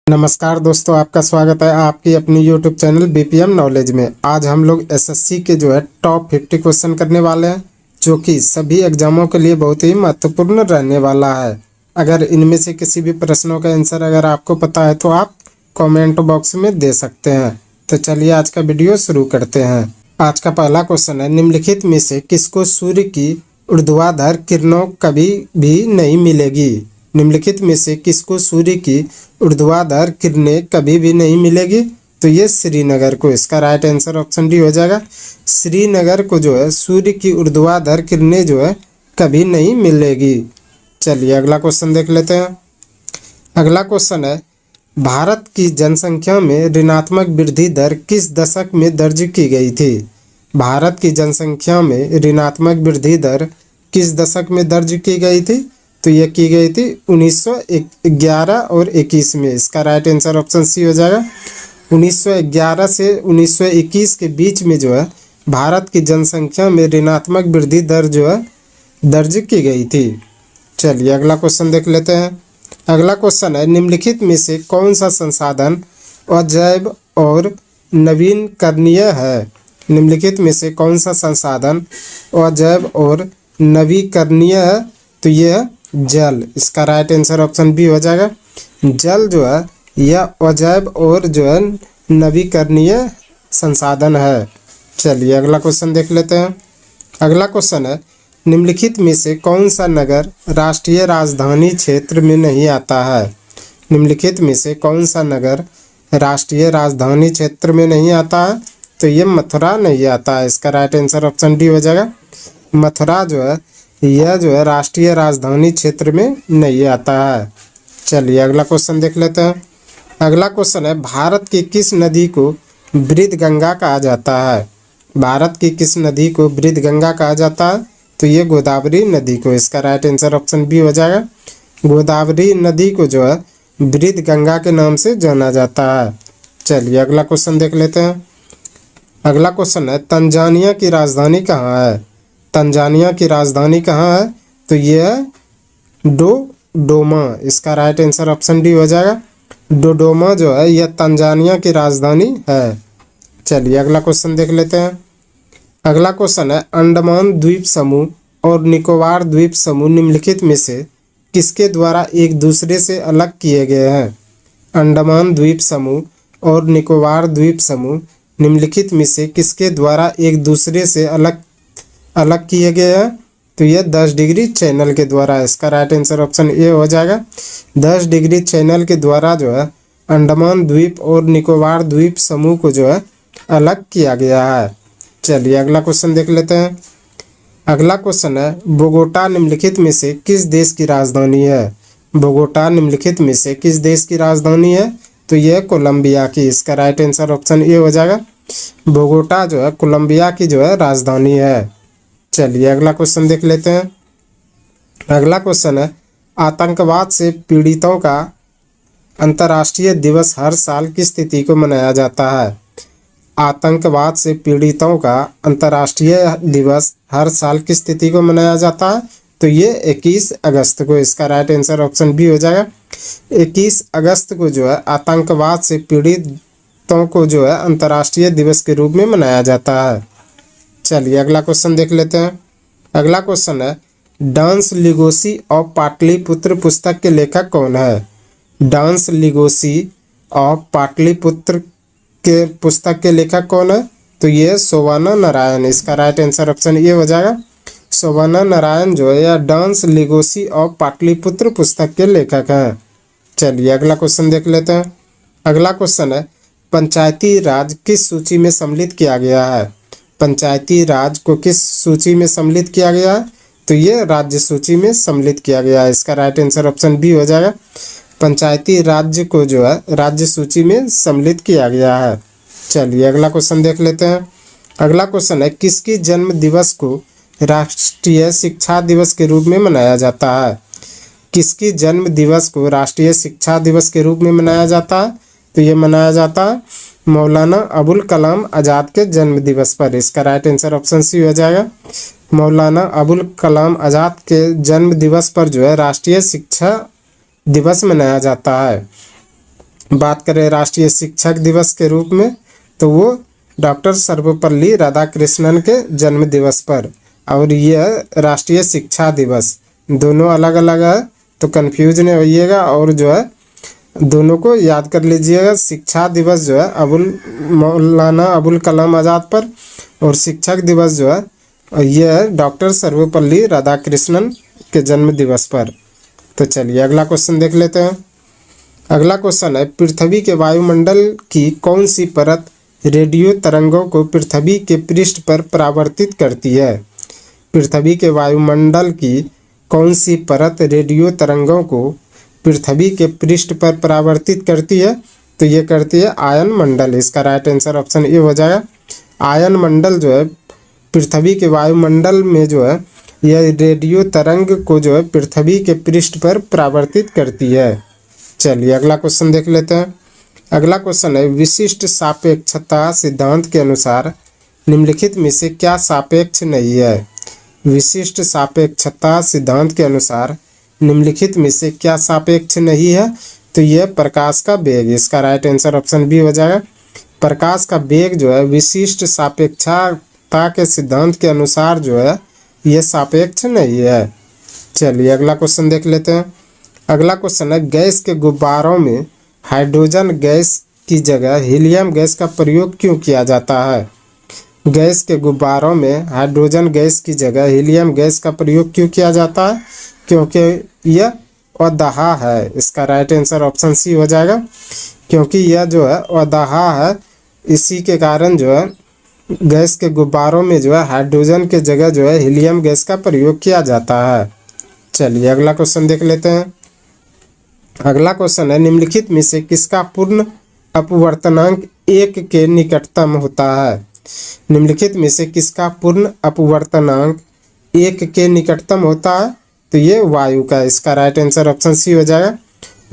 नमस्कार दोस्तों, आपका स्वागत है आपकी अपनी YouTube चैनल बीपीएम नॉलेज में। आज हम लोग एसएससी के टॉप 50 क्वेश्चन करने वाले हैं, जो कि सभी एग्जामों के लिए बहुत ही महत्वपूर्ण रहने वाला है। अगर इनमें से किसी भी प्रश्नों का आंसर अगर आपको पता है तो आप कमेंट बॉक्स में दे सकते हैं। तो चलिए आज का वीडियो शुरू करते हैं। आज का पहला क्वेश्चन है, निम्नलिखित में से किसको सूर्य की ऊर्ध्वाधर किरणों कभी भी नहीं मिलेगी? निम्नलिखित में से किसको सूर्य की ऊर्ध्वाधर किरणें कभी भी नहीं मिलेगी? तो ये श्रीनगर को, इसका राइट आंसर ऑप्शन डी हो जाएगा। श्रीनगर को सूर्य की ऊर्ध्वाधर किरणें कभी नहीं मिलेगी। चलिए अगला क्वेश्चन देख लेते हैं। अगला क्वेश्चन है, भारत की जनसंख्या में ऋणात्मक वृद्धि दर किस दशक में दर्ज की गई थी? भारत की जनसंख्या में ऋणात्मक वृद्धि दर किस दशक में दर्ज की गई थी? तो यह की गई थी 1911 और 21 में। इसका राइट आंसर ऑप्शन सी हो जाएगा। 1911 से 1921 के बीच में भारत की जनसंख्या में ऋणात्मक वृद्धि दर दर्ज की गई थी। चलिए अगला क्वेश्चन देख लेते हैं। अगला क्वेश्चन है, निम्नलिखित में से कौन सा संसाधन अजैव और नवीकरणीय है? निम्नलिखित में से कौन सा संसाधन अजैव और नवीकरणीय है? तो यह जल, इसका राइट आंसर ऑप्शन बी हो जाएगा। जल यह अजैव और नवीकरणीय संसाधन है। चलिए अगला क्वेश्चन देख लेते हैं। अगला क्वेश्चन है, निम्नलिखित में से कौन सा नगर राष्ट्रीय राजधानी क्षेत्र में नहीं आता है? निम्नलिखित में से कौन सा नगर राष्ट्रीय राजधानी क्षेत्र में नहीं आता है? तो ये मथुरा नहीं आता है। इसका राइट आंसर ऑप्शन डी हो जाएगा। मथुरा यह राष्ट्रीय राजधानी क्षेत्र में नहीं आता है। चलिए अगला क्वेश्चन देख लेते हैं। अगला क्वेश्चन है, भारत की किस नदी को वृद्ध गंगा कहा जाता है? भारत की किस नदी को वृद्ध गंगा कहा जाता है? तो ये गोदावरी नदी को। इसका राइट आंसर ऑप्शन बी हो जाएगा। गोदावरी नदी को वृद्ध गंगा के नाम से जाना जाता है। चलिए अगला क्वेश्चन देख लेते हैं। अगला क्वेश्चन है, तंजानिया की राजधानी कहाँ है? तंजानिया की राजधानी कहाँ है? तो यह डोडोमा। इसका राइट आंसर ऑप्शन डी हो जाएगा। डोडोमा यह तंजानिया की राजधानी है। चलिए अगला क्वेश्चन देख लेते हैं। अगला क्वेश्चन है, अंडमान द्वीप समूह और निकोबार द्वीप समूह निम्नलिखित में से किसके द्वारा एक दूसरे से अलग किए गए हैं? अंडमान द्वीप समूह और निकोबार द्वीप समूह निम्नलिखित में से किसके द्वारा एक दूसरे से अलग किए गए हैं? तो यह 10 डिग्री चैनल के द्वारा। इसका राइट आंसर ऑप्शन ए हो जाएगा। 10 डिग्री चैनल के द्वारा अंडमान द्वीप और निकोबार द्वीप समूह को अलग किया गया है। चलिए अगला क्वेश्चन देख लेते हैं। अगला क्वेश्चन है, बोगोटा निम्नलिखित में से किस देश की राजधानी है? बोगोटा निम्नलिखित में से किस देश की राजधानी है? तो यह कोलंबिया की। इसका राइट आंसर ऑप्शन ए हो जाएगा। बोगोटा कोलंबिया की राजधानी है। चलिए अगला क्वेश्चन देख लेते हैं। अगला क्वेश्चन है, आतंकवाद से पीड़ितों का अंतर्राष्ट्रीय दिवस हर साल किस तिथि को मनाया जाता है? आतंकवाद से पीड़ितों का अंतर्राष्ट्रीय दिवस हर साल किस तिथि को मनाया जाता है? तो ये 21 अगस्त को। इसका राइट आंसर ऑप्शन बी हो जाएगा। 21 अगस्त को आतंकवाद से पीड़ितों को अंतर्राष्ट्रीय दिवस के रूप में मनाया जाता है। चलिए अगला क्वेश्चन देख लेते हैं। अगला क्वेश्चन है, डांस लिगोसी ऑफ पाटलिपुत्र पुस्तक के लेखक कौन है? डांस लिगोसी ऑफ पाटलिपुत्र के पुस्तक के लेखक कौन है? तो ये शोभना नारायण। इसका राइट आंसर ऑप्शन ए हो जाएगा। शोभना नारायण या डांस लिगोसी ऑफ पाटलिपुत्र पुस्तक के लेखक हैं। चलिए अगला क्वेश्चन देख लेते हैं। अगला क्वेश्चन है, पंचायती राज किस सूची में सम्मिलित किया गया है? पंचायती राज को किस सूची में सम्मिलित किया गया है? तो ये राज्य सूची में सम्मिलित किया गया है। इसका राइट आंसर ऑप्शन बी हो जाएगा। पंचायती राज्य को राज्य सूची में सम्मिलित किया गया है। चलिए अगला क्वेश्चन देख लेते हैं। अगला क्वेश्चन है, किसकी जन्म दिवस को राष्ट्रीय शिक्षा दिवस के रूप में मनाया जाता है? किसकी जन्म दिवस को राष्ट्रीय शिक्षा दिवस के रूप में मनाया जाता है? तो ये मनाया जाता है मौलाना अबुल कलाम आज़ाद के जन्म दिवस पर। इसका राइट आंसर ऑप्शन सी हो जाएगा। मौलाना अबुल कलाम आज़ाद के जन्म दिवस पर राष्ट्रीय शिक्षा दिवस मनाया जाता है। बात करें राष्ट्रीय शिक्षक दिवस के रूप में, तो वो डॉक्टर सर्वपल्ली राधाकृष्णन के जन्म दिवस पर। और यह राष्ट्रीय शिक्षा दिवस, दोनों अलग अलग है तो कंफ्यूज नहीं होइएगा, और जो है दोनों को याद कर लीजिएगा। शिक्षा दिवस जो है मौलाना अबुल कलाम आज़ाद पर, और शिक्षक दिवस जो है यह डॉक्टर सर्वपल्ली राधाकृष्णन के जन्म दिवस पर। तो चलिए अगला क्वेश्चन देख लेते हैं। अगला क्वेश्चन है, पृथ्वी के वायुमंडल की कौन सी परत रेडियो तरंगों को पृथ्वी के पृष्ठ पर परावर्तित करती है? पृथ्वी के वायुमंडल की कौन सी परत रेडियो तरंगों को पृथ्वी के पृष्ठ पर परावर्तित करती है? तो ये करती है आयन मंडल। इसका राइट आंसर ऑप्शन ए हो जाएगा। आयन मंडल जो है पृथ्वी के वायुमंडल में जो है यह रेडियो तरंग को जो है पृथ्वी के पृष्ठ पर परावर्तित करती है। चलिए अगला क्वेश्चन देख लेते हैं। अगला क्वेश्चन है, विशिष्ट सापेक्षता सिद्धांत के अनुसार निम्नलिखित में से क्या सापेक्ष नहीं है? विशिष्ट सापेक्षता सिद्धांत के अनुसार निम्नलिखित में से क्या सापेक्ष नहीं है? तो यह प्रकाश का वेग। इसका राइट आंसर ऑप्शन बी हो जाएगा। प्रकाश का वेग जो है विशिष्ट सापेक्षता के सिद्धांत के अनुसार जो है यह सापेक्ष नहीं है। चलिए अगला क्वेश्चन देख लेते हैं। अगला क्वेश्चन है, गैस के गुब्बारों में हाइड्रोजन गैस की जगह हीलियम गैस का प्रयोग क्यों किया जाता है? गैस के गुब्बारों में हाइड्रोजन गैस की जगह हीलियम गैस का प्रयोग क्यों किया जाता है? क्योंकि यह अदाहा है। इसका राइट आंसर ऑप्शन सी हो जाएगा। क्योंकि यह जो है अदाहा है, इसी के कारण जो है गैस के गुब्बारों में जो है हाइड्रोजन के जगह जो है हीलियम गैस का प्रयोग किया जाता है। चलिए अगला क्वेश्चन देख लेते हैं। अगला क्वेश्चन है, निम्नलिखित में से किसका पूर्ण अपवर्तनांक 1 के निकटतम होता है? निम्नलिखित में से किसका पूर्ण अपवर्तनांक 1 के निकटतम होता है? तो ये वायु का। इसका राइट आंसर ऑप्शन सी हो जाएगा।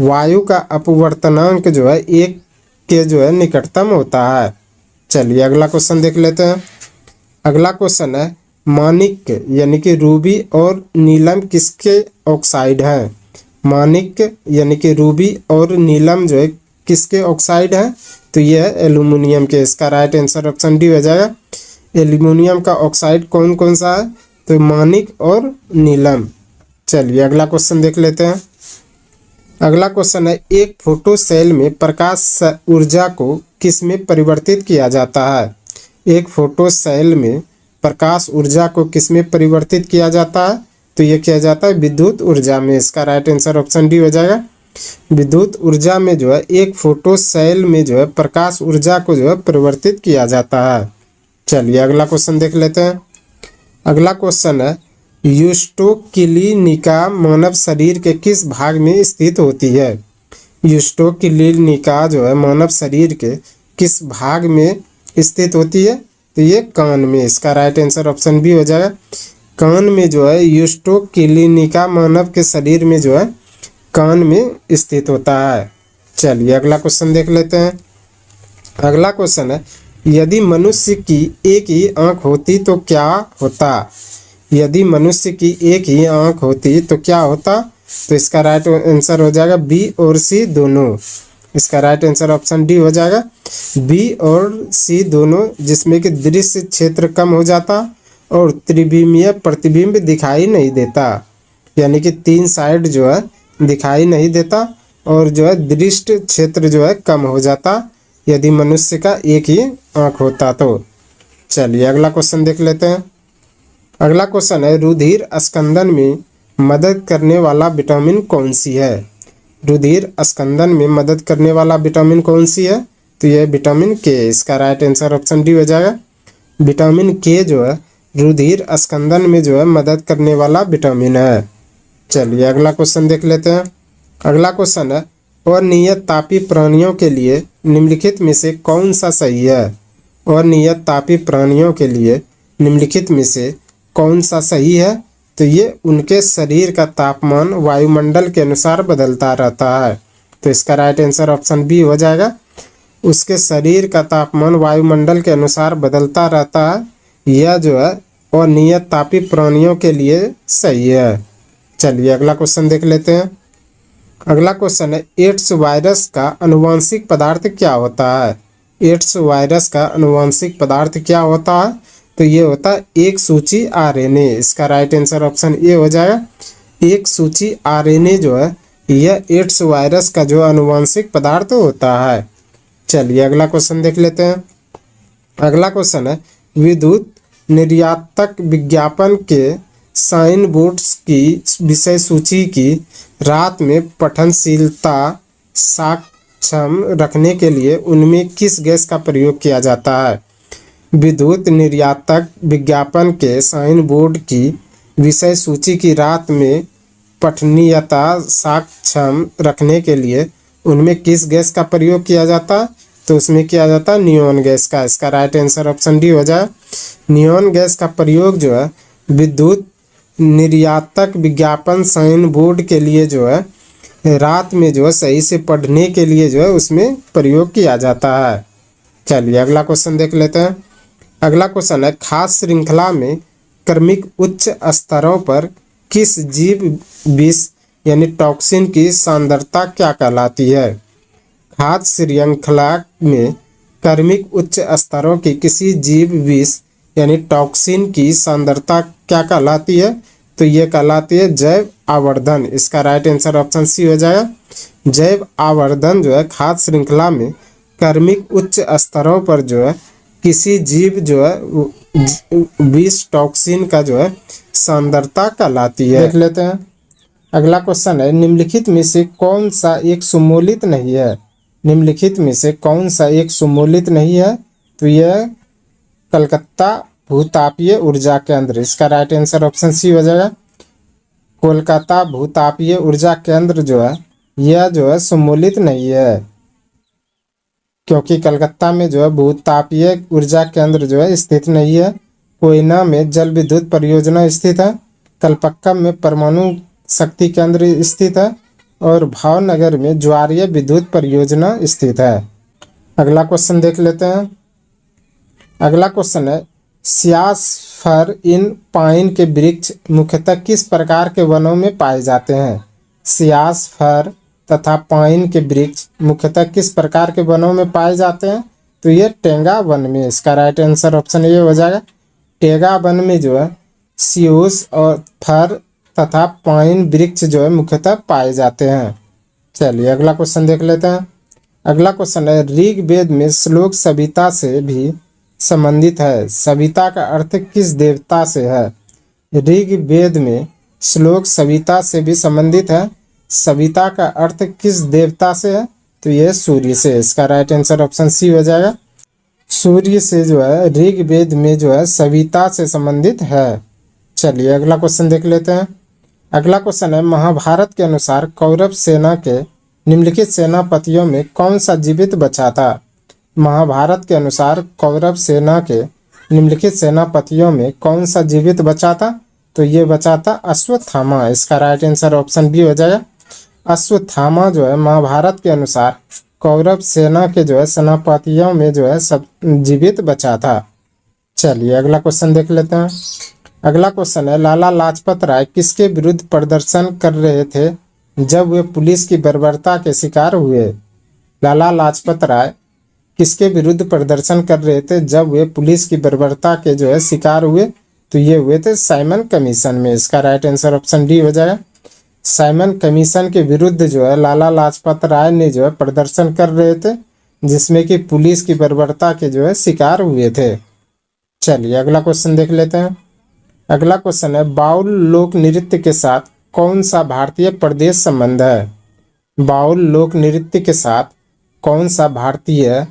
वायु का अपवर्तनांक जो है 1 के जो है निकटतम होता है। चलिए अगला क्वेश्चन देख लेते हैं। अगला क्वेश्चन है, माणिक यानी कि रूबी और नीलम किसके ऑक्साइड हैं? माणिक यानी कि रूबी और नीलम जो है किसके ऑक्साइड हैं? तो यह है एल्यूमिनियम के। इसका राइट आंसर ऑप्शन डी हो जाएगा। एल्यूमिनियम का ऑक्साइड कौन कौन सा है? तो माणिक और नीलम। चलिए अगला क्वेश्चन देख लेते हैं। अगला क्वेश्चन है, एक फोटो सेल में प्रकाश ऊर्जा को किस में परिवर्तित किया जाता है? एक फोटो सेल में प्रकाश ऊर्जा को किस में परिवर्तित किया जाता है? तो यह किया जाता है विद्युत ऊर्जा में। इसका राइट आंसर ऑप्शन डी हो जाएगा। विद्युत ऊर्जा में जो है एक फोटो सेल में जो है प्रकाश ऊर्जा को जो है परिवर्तित किया जाता है। चलिए अगला क्वेश्चन देख लेते हैं। अगला क्वेश्चन है, यूस्टोकिलिनिका मानव शरीर के किस भाग में स्थित होती है? यूस्टोकिलिनिका जो है मानव शरीर के किस भाग में स्थित होती है? तो ये कान में। इसका राइट आंसर ऑप्शन बी हो जाएगा। कान में जो है यूस्टोकिलिनिका मानव के शरीर में जो है कान में स्थित होता है। चलिए अगला क्वेश्चन देख लेते हैं। अगला क्वेश्चन है, यदि मनुष्य की एक ही आंख होती तो क्या होता? यदि मनुष्य की एक ही आंख होती तो क्या होता? तो इसका राइट आंसर हो जाएगा बी और सी दोनों। इसका राइट आंसर ऑप्शन डी हो जाएगा। बी और सी दोनों, जिसमें कि दृश्य क्षेत्र कम हो जाता और त्रिविमीय प्रतिबिंब दिखाई नहीं देता। यानी कि 3 साइड जो है दिखाई नहीं देता और जो है दृष्टि क्षेत्र जो है कम हो जाता यदि मनुष्य का एक ही आंख होता तो। चलिए अगला क्वेश्चन देख लेते हैं। अगला क्वेश्चन है, रुधिर स्कंदन में मदद करने वाला विटामिन कौन सी है? रुधिर स्कंदन में मदद करने वाला विटामिन कौन सी है? तो यह विटामिन के। इसका राइट आंसर ऑप्शन डी हो जाएगा। विटामिन के जो है रुधिर स्कंदन में जो है मदद करने वाला विटामिन है। चलिए अगला क्वेश्चन देख लेते हैं। अगला क्वेश्चन है, अनियत तापी प्राणियों के लिए निम्नलिखित में से कौन सा सही है? अनियत तापी प्राणियों के लिए निम्नलिखित में से कौन सा सही है? तो ये उनके शरीर का तापमान वायुमंडल के अनुसार बदलता रहता है। तो इसका राइट आंसर ऑप्शन बी हो जाएगा। उसके शरीर का तापमान वायुमंडल के अनुसार बदलता रहता है, यह जो है अनियत तापी प्राणियों के लिए सही है। चलिए अगला क्वेश्चन देख लेते हैं। अगला क्वेश्चन है, एड्स वायरस का अनुवांशिक पदार्थ क्या होता है? एड्स वायरस का अनुवांशिक पदार्थ क्या होता है? तो ये होता है एक सूची आरएनए। इसका राइट आंसर ऑप्शन ए हो जाएगा। एक सूची आरएनए जो है यह एड्स वायरस का जो अनुवांशिक पदार्थ होता है। चलिए अगला क्वेश्चन देख लेते हैं। अगला क्वेश्चन है, विद्युत निर्यातक विज्ञापन के साइन बोर्ड्स की विषय सूची की रात में पठनशीलता सक्षम रखने के लिए उनमें किस गैस का प्रयोग किया जाता है? विद्युत निर्यातक विज्ञापन के साइन बोर्ड की विषय सूची की रात में पठनीयता सक्षम रखने के लिए उनमें किस गैस का प्रयोग किया जाता है? तो उसमें किया जाता है नियॉन गैस का। इसका राइट आंसर ऑप्शन डी हो जाए। नियॉन गैस का प्रयोग जो है विद्युत निर्यातक विज्ञापन साइन बोर्ड के लिए जो है रात में जो है सही से पढ़ने के लिए जो है उसमें प्रयोग किया जाता है। चलिए अगला क्वेश्चन देख लेते हैं। अगला क्वेश्चन है, खाद्य श्रृंखला में क्रमिक उच्च स्तरों पर किस जीव विष यानी टॉक्सिन की सांद्रता क्या कहलाती है? खाद्य श्रृंखला में क्रमिक उच्च स्तरों की किसी जीव विष यानी टॉक्सिन की सांद्रता क्या कहलाती है? तो ये कहलाती है जैव आवर्धन। इसका राइट आंसर ऑप्शन सी हो जाएगा। जैव आवर्धन जो है खाद्य श्रृंखला में क्रमिक उच्च स्तरों पर जो है किसी जीव जो है विष टॉक्सिन का जो है सांद्रता कहलाती है। देख लेते हैं। अगला क्वेश्चन है, निम्नलिखित में से कौन सा एक सुमूलित नहीं है? निम्नलिखित में से कौन सा एक सुमूलित नहीं है? तो यह कलकत्ता भूतापीय ऊर्जा केंद्र। इसका राइट आंसर ऑप्शन सी हो जाएगा। कोलकाता भूतापीय ऊर्जा केंद्र जो है यह जो है सुमूलित नहीं है, क्योंकि कलकत्ता में जो है भूतापीय ऊर्जा केंद्र जो है स्थित नहीं है। कोयना में जल विद्युत परियोजना स्थित है। कलपक्कम में परमाणु शक्ति केंद्र स्थित है और भावनगर में ज्वारीय विद्युत परियोजना स्थित है। अगला क्वेश्चन देख लेते हैं। अगला क्वेश्चन है, सियासफर इन पाइन के वृक्ष मुख्यतः किस प्रकार के वनों में पाए जाते हैं? सियासफर तथा पाइन के वृक्ष मुख्यतः किस प्रकार के वनों में पाए जाते हैं? तो ये टेंगा वन में। इसका राइट आंसर ऑप्शन ये हो जाएगा। टेंगा वन में जो है सियूस और फर तथा पाइन वृक्ष जो है मुख्यतः पाए जाते हैं। चलिए अगला क्वेश्चन देख लेते हैं। अगला क्वेश्चन है, ऋग्वेद में श्लोक सविता से भी संबंधित है। सविता का अर्थ किस देवता से है? ऋग्वेद में श्लोक सविता से भी संबंधित है। सविता का अर्थ किस देवता से है? तो यह सूर्य से। इसका राइट आंसर ऑप्शन सी हो जाएगा। सूर्य से जो है ऋग्वेद में जो है सविता से संबंधित है। चलिए अगला क्वेश्चन देख लेते हैं। अगला क्वेश्चन है, महाभारत के अनुसार कौरव सेना के निम्नलिखित सेनापतियों में कौन सा जीवित बचा था? महाभारत के अनुसार कौरव सेना के निम्नलिखित सेनापतियों में कौन सा जीवित बचा था? तो ये बचा था अश्वत्थामा। इसका राइट आंसर ऑप्शन बी हो जाएगा। अश्वत्थामा जो है महाभारत के अनुसार कौरव सेना के जो है सेनापतियों में जो है सब जीवित बचा था। चलिए अगला क्वेश्चन देख लेते हैं। अगला क्वेश्चन है, लाला लाजपत राय किसके विरुद्ध प्रदर्शन कर रहे थे जब वे पुलिस की बर्बरता के शिकार हुए? लाला लाजपत राय किसके विरुद्ध प्रदर्शन कर रहे थे जब वे पुलिस की बर्बरता के जो है शिकार हुए? तो ये हुए थे साइमन कमीशन में। इसका राइट आंसर ऑप्शन डी हो जाएगा। साइमन कमीशन के विरुद्ध जो है लाला लाजपत राय ने जो है प्रदर्शन कर रहे थे, जिसमें कि पुलिस की बर्बरता के जो है शिकार हुए थे। चलिए अगला क्वेश्चन देख लेते हैं। अगला क्वेश्चन है, बाउल लोक नृत्य के साथ कौन सा भारतीय प्रदेश संबंध है? बाउल लोक नृत्य के साथ कौन सा भारतीय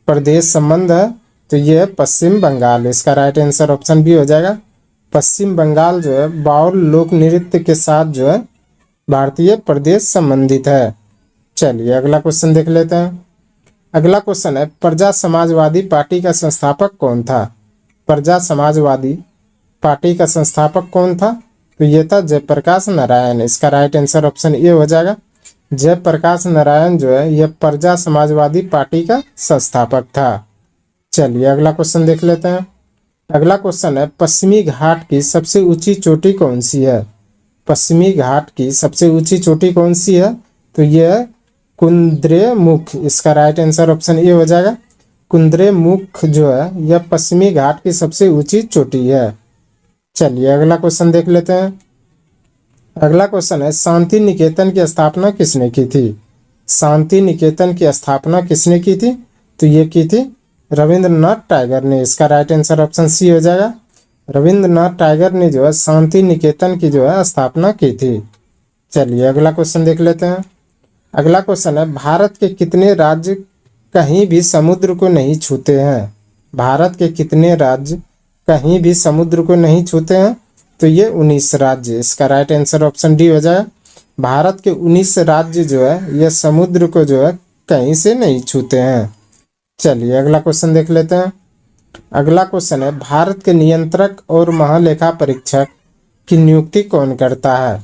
प्रदेश संबंध है? तो ये है पश्चिम बंगाल। इसका राइट आंसर ऑप्शन बी हो जाएगा। पश्चिम बंगाल जो है बाउल लोक नृत्य के साथ जो है भारतीय प्रदेश संबंधित है। चलिए अगला क्वेश्चन देख लेते हैं। अगला क्वेश्चन है, प्रजा समाजवादी पार्टी का संस्थापक कौन था? प्रजा समाजवादी पार्टी का संस्थापक कौन था? तो ये था जयप्रकाश नारायण। इसका राइट आंसर ऑप्शन ए हो जाएगा। जयप्रकाश नारायण जो है यह प्रजा समाजवादी पार्टी का संस्थापक था। चलिए अगला क्वेश्चन देख लेते हैं। अगला क्वेश्चन है, पश्चिमी घाट की सबसे ऊंची चोटी कौन सी है? पश्चिमी घाट की सबसे ऊंची चोटी कौन सी है? तो ये है कुद्रेमुख। इसका राइट आंसर ऑप्शन ए हो जाएगा। कुद्रेमुख जो है यह पश्चिमी घाट की सबसे ऊंची चोटी है। चलिए अगला क्वेश्चन देख लेते हैं। अगला क्वेश्चन है शांति निकेतन की स्थापना किसने की थी? शांति निकेतन की स्थापना किसने की थी? तो ये की थी रविंद्रनाथ टैगोर ने। इसका राइट आंसर ऑप्शन सी हो जाएगा। रविंद्रनाथ टैगोर ने जो है शांति निकेतन की जो है स्थापना की थी। चलिए अगला क्वेश्चन देख लेते हैं। अगला क्वेश्चन है भारत के कितने राज्य कहीं भी समुद्र को नहीं छूते हैं? भारत के कितने राज्य कहीं भी समुद्र को नहीं छूते हैं? तो ये 19 राज्य। इसका राइट आंसर ऑप्शन डी हो जाएगा। भारत के 19 राज्य जो है यह समुद्र को जो है कहीं से नहीं छूते हैं। चलिए अगला क्वेश्चन देख लेते हैं। अगला क्वेश्चन है भारत के नियंत्रक और महालेखा परीक्षक की नियुक्ति कौन करता है?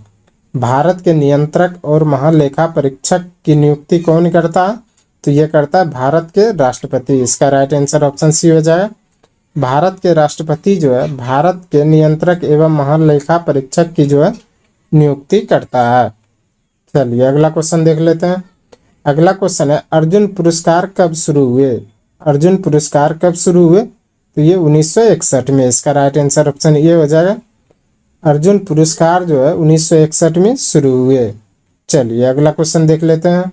भारत के नियंत्रक और महालेखा परीक्षक की नियुक्ति कौन करता है? तो यह करता है भारत के राष्ट्रपति। इसका राइट आंसर ऑप्शन सी हो जाएगा। भारत के राष्ट्रपति जो है भारत के नियंत्रक एवं महालेखा परीक्षक की जो है नियुक्ति करता है। चलिए अगला क्वेश्चन देख लेते हैं। अगला क्वेश्चन है अर्जुन पुरस्कार कब शुरू हुए? अर्जुन पुरस्कार कब शुरू हुए? तो ये 1961 में। इसका राइट आंसर ऑप्शन ये हो जाएगा। अर्जुन पुरस्कार जो है 1961 में शुरू हुए। चलिए अगला क्वेश्चन देख लेते हैं।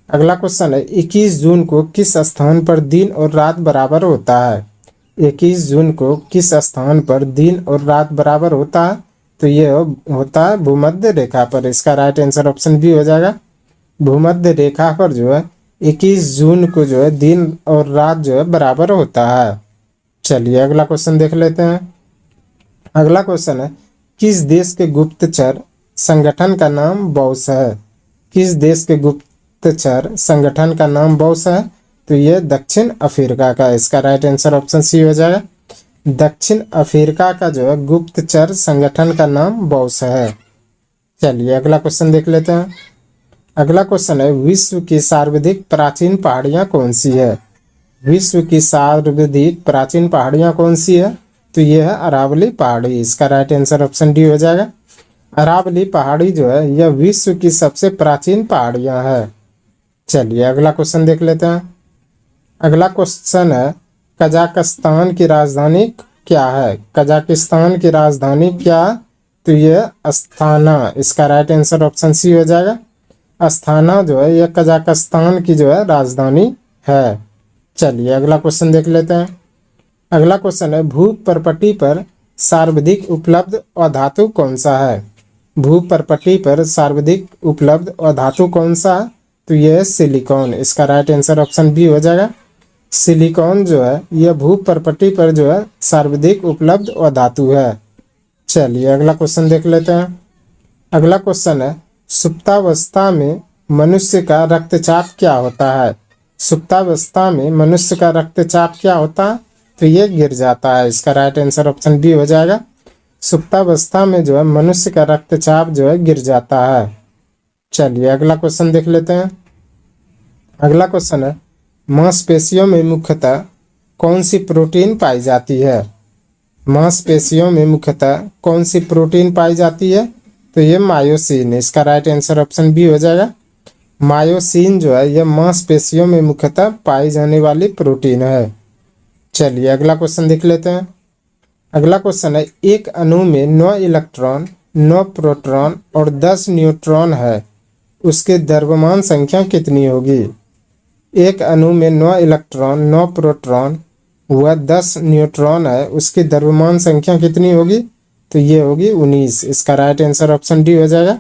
अगला क्वेश्चन है 21 जून को किस स्थान पर दिन और रात बराबर होता है? 21 जून को किस स्थान पर दिन और रात बराबर होता है? तो ये होता है भूमध्य रेखा पर। इसका राइट आंसर ऑप्शन बी हो जाएगा। भूमध्य रेखा पर जो है 21 जून को जो है दिन और रात जो है बराबर होता है। चलिए अगला क्वेश्चन देख लेते हैं। अगला क्वेश्चन है किस देश के गुप्तचर संगठन का नाम बॉस है? किस देश के गुप्तचर संगठन का नाम बॉस है? तो ये दक्षिण अफ्रीका का। इसका राइट आंसर ऑप्शन सी हो जाएगा। दक्षिण अफ्रीका का जो है गुप्तचर संगठन का नाम बॉस है। चलिए अगला क्वेश्चन देख लेते हैं। अगला क्वेश्चन है विश्व की सर्वाधिक प्राचीन पहाड़ियाँ कौन सी है? विश्व की सर्वाधिक प्राचीन पहाड़ियाँ कौन सी है? तो ये है अरावली पहाड़ी। इसका राइट आंसर ऑप्शन डी हो जाएगा। अरावली पहाड़ी जो है यह विश्व की सबसे प्राचीन पहाड़ियाँ है। चलिए अगला क्वेश्चन देख लेते हैं। अगला क्वेश्चन है कजाकिस्तान की राजधानी क्या है? कजाकिस्तान की राजधानी क्या? तो ये अस्ताना। इसका राइट आंसर ऑप्शन सी हो जाएगा। अस्ताना जो है यह कजाकिस्तान की जो है राजधानी है। चलिए अगला क्वेश्चन देख लेते हैं। अगला क्वेश्चन है भूपर्पटी पर सर्वाधिक उपलब्ध अधातु कौन सा है? भूपर्पटी पर सर्वाधिक उपलब्ध अधातु कौन सा है? तो यह है सिलिकॉन। इसका राइट आंसर ऑप्शन बी हो जाएगा। सिलिकॉन जो है यह भूपर्पटी पर जो है सर्वाधिक उपलब्ध अधातु है। चलिए अगला क्वेश्चन देख लेते हैं। अगला क्वेश्चन है सुप्तावस्था में मनुष्य का रक्तचाप क्या होता है? सुप्तावस्था में मनुष्य का रक्तचाप क्या होता है? तो ये गिर जाता है। इसका राइट आंसर ऑप्शन बी हो जाएगा। सुप्तावस्था में जो है मनुष्य का रक्तचाप जो है गिर जाता है। चलिए अगला क्वेश्चन देख लेते हैं। अगला क्वेश्चन है मांसपेशियों में मुख्यतः कौन सी प्रोटीन पाई जाती है? मांसपेशियों में मुख्यतः कौन सी प्रोटीन पाई जाती है? तो ये मायोसिन। इसका राइट आंसर ऑप्शन बी हो जाएगा। मायोसिन जो है यह मांसपेशियों में मुख्यतः पाई जाने वाली प्रोटीन है। चलिए अगला क्वेश्चन देख लेते हैं। अगला क्वेश्चन है एक अणु में 9 इलेक्ट्रॉन 9 प्रोटॉन और 10 न्यूट्रॉन है, उसके द्रव्यमान संख्या कितनी होगी? एक अणु में 9 इलेक्ट्रॉन 9 प्रोटॉन व 10 न्यूट्रॉन है, उसकी द्रव्यमान संख्या कितनी होगी? तो ये होगी 19। इसका राइट आंसर ऑप्शन डी हो जाएगा।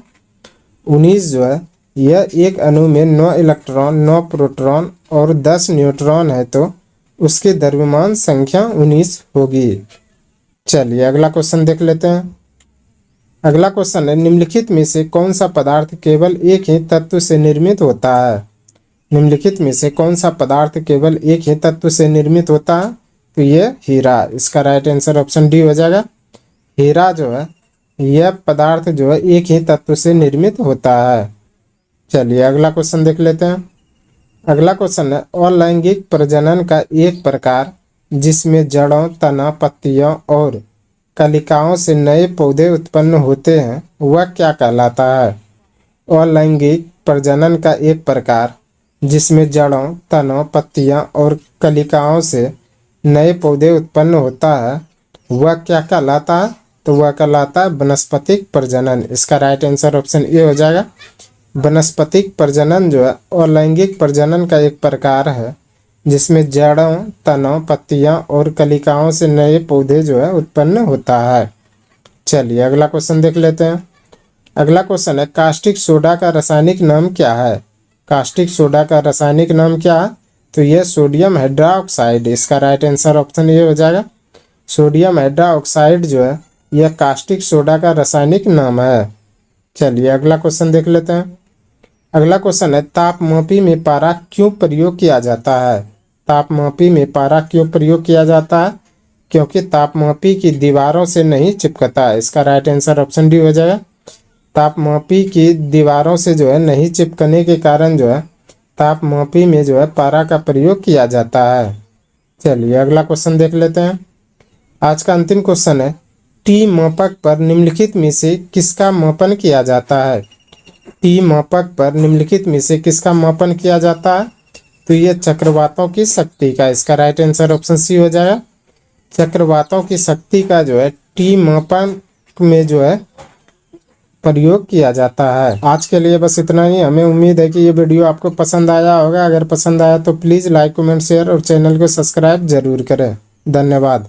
19 जो है यह एक अणु में 9 इलेक्ट्रॉन 9 प्रोटॉन और 10 न्यूट्रॉन है, तो उसकी द्रव्यमान संख्या 19 होगी। चलिए अगला क्वेश्चन देख लेते हैं। अगला क्वेश्चन है निम्नलिखित में से कौन सा पदार्थ केवल एक ही तत्व से निर्मित होता है? निम्नलिखित में से कौन सा पदार्थ केवल एक ही तत्व से निर्मित होता है? तो ये हीरा। इसका राइट आंसर ऑप्शन डी हो जाएगा। हीरा जो है यह पदार्थ जो है एक ही तत्व से निर्मित होता है। चलिए अगला क्वेश्चन देख लेते हैं। अगला क्वेश्चन है अलैंगिक प्रजनन का एक प्रकार जिसमें जड़ों, तना, पत्तियों और कलिकाओं से नए पौधे उत्पन्न होते हैं वह क्या कहलाता है? अलैंगिक प्रजनन का एक प्रकार जिसमें जड़ों, तनों, पत्तियां और कलिकाओं से नए पौधे उत्पन्न होता है वह क्या कहलाता है? तो वह कहलाता है वनस्पतिक प्रजनन। इसका राइट आंसर ऑप्शन ए हो जाएगा। वनस्पतिक प्रजनन जो है अलैंगिक प्रजनन का एक प्रकार है जिसमें जड़ों, तनों, पत्तियां और कलिकाओं से नए पौधे जो है उत्पन्न होता है। चलिए अगला क्वेश्चन देख लेते हैं। अगला क्वेश्चन है कास्टिक सोडा का रासायनिक नाम क्या है? कास्टिक सोडा का रासायनिक नाम क्या है? तो यह सोडियम हाइड्रोक्साइड। इसका राइट आंसर ऑप्शन ये हो जाएगा। सोडियम हाइड्रोक्साइड जो है यह कास्टिक सोडा का रासायनिक नाम है। चलिए अगला क्वेश्चन देख लेते हैं। अगला क्वेश्चन है तापमापी में पारा क्यों प्रयोग किया जाता है? तापमापी में पारा क्यों प्रयोग किया जाता है? क्योंकि तापमापी की दीवारों से नहीं चिपकता है। इसका राइट आंसर ऑप्शन डी हो जाएगा। तापमापी की दीवारों से जो है नहीं चिपकने के कारण जो है तापमापी में जो है पारा का प्रयोग किया जाता है। चलिए अगला क्वेश्चन देख लेते हैं। आज का अंतिम क्वेश्चन है टी मापक पर निम्नलिखित में से किसका मापन किया जाता है? टी मापक पर निम्नलिखित में से किसका मापन किया जाता है? तो ये चक्रवातों की शक्ति का। इसका राइट आंसर ऑप्शन सी हो जाएगा। चक्रवातों की शक्ति का जो है टी मापन में जो है प्रयोग किया जाता है। आज के लिए बस इतना ही। हमें उम्मीद है कि ये वीडियो आपको पसंद आया होगा। अगर पसंद आया तो प्लीज़ लाइक, कमेंट, शेयर और चैनल को सब्सक्राइब जरूर करें। धन्यवाद।